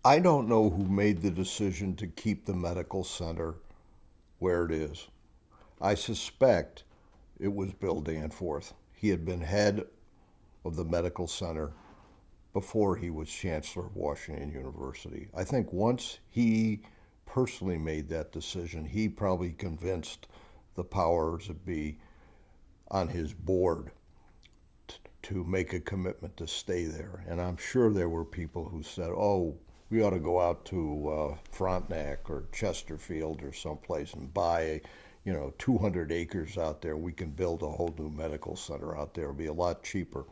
I don't know who made the decision to keep the medical center where it is. I suspect it was Bill Danforth. He had been head of the medical center before he was chancellor of Washington University. I think once he personally made that decision, he probably convinced the powers that be on his board to make a commitment to stay there. And I'm sure there were people who said, oh, we ought to go out to Frontenac or Chesterfield or someplace and buy, 200 acres out there. We can build a whole new medical center out there. It'll be a lot cheaper.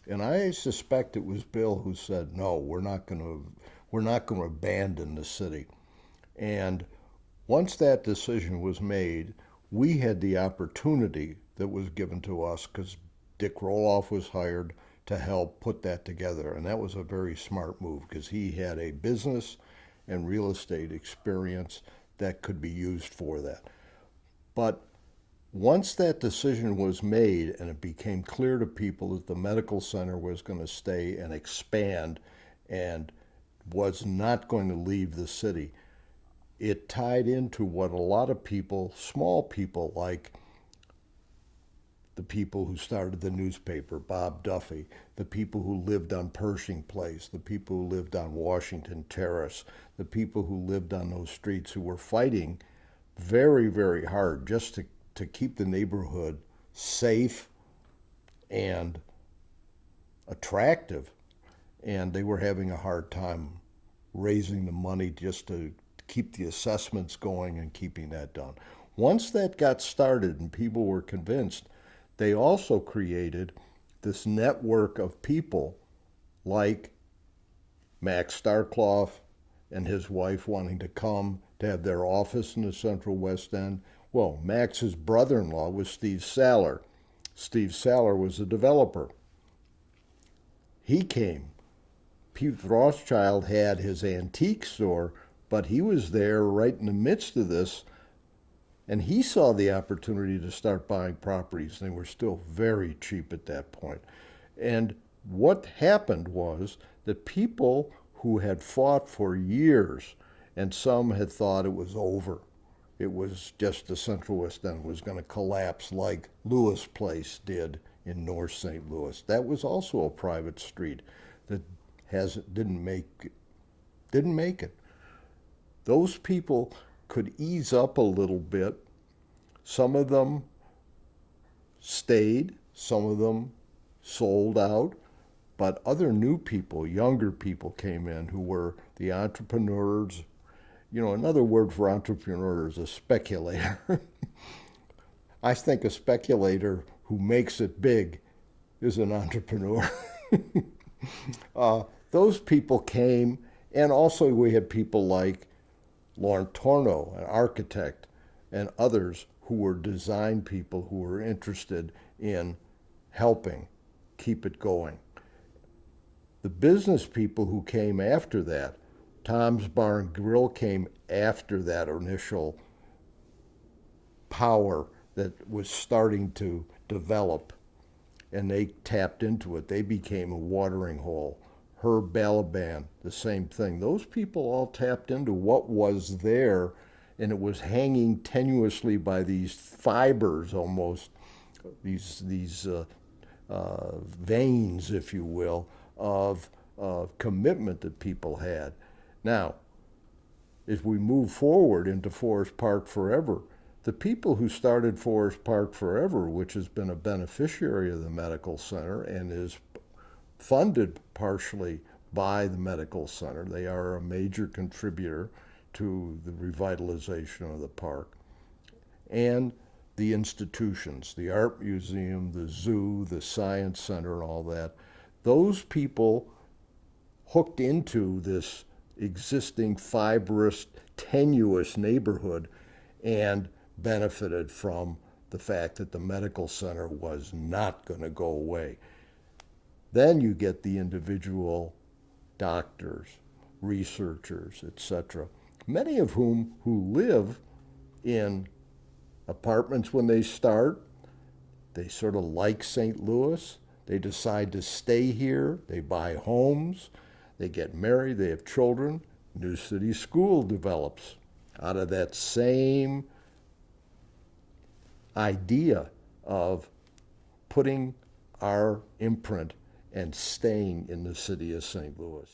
And I suspect it was Bill who said, no, we're not going to abandon the city. And once that decision was made, we had the opportunity that was given to us because Dick Roloff was hired to help put that together. And that was a very smart move because he had a business and real estate experience that could be used for that. But once that decision was made and it became clear to people that the medical center was going to stay and expand and was not going to leave the city, it tied into what a lot of people, small people like the people who started the newspaper, Bob Duffy, the people who lived on Pershing Place, the people who lived on Washington Terrace, the people who lived on those streets who were fighting very, very hard just to keep the neighborhood safe and attractive. And they were having a hard time raising the money just to keep the assessments going and keeping that done. Once that got started and people were convinced, they also created this network of people like Max Starkloff and his wife wanting to come to have their office in the Central West End. Well, Max's brother-in-law was Steve Saller. Steve Saller was a developer. He came. Pete Rothschild had his antique store, but he was there right in the midst of this, and he saw the opportunity to start buying properties. They were still very cheap at that point. And what happened was that people who had fought for years, and some had thought it was over, it was just the Central West End was going to collapse like Lewis Place did in North St. Louis. That was also a private street that didn't make it. Those people could ease up a little bit. Some of them stayed, some of them sold out, but other new people, younger people came in who were the entrepreneurs. Another word for entrepreneur is a speculator. I think a speculator who makes it big is an entrepreneur. Those people came, and also we had people like Lorne Torno, an architect, and others who were design people who were interested in helping keep it going. The business people who came after that, Tom's Bar and Grill came after that initial power that was starting to develop, and they tapped into it. They became a watering hole. Herb Balaban, the same thing. Those people all tapped into what was there, and it was hanging tenuously by these fibers almost, these veins, if you will, of commitment that people had. Now, as we move forward into Forest Park Forever, the people who started Forest Park Forever, which has been a beneficiary of the medical center and is funded partially by the medical center, they are a major contributor to the revitalization of the park, and the institutions, the art museum, the zoo, the science center, and all that. Those people hooked into this existing fibrous, tenuous neighborhood and benefited from the fact that the medical center was not going to go away. Then you get the individual doctors, researchers, etc., many of whom who live in apartments when they start. They sort of like St. Louis. They decide to stay here. They buy homes. They get married. They have children. New City School develops out of that same idea of putting our imprint and staying in the city of St. Louis.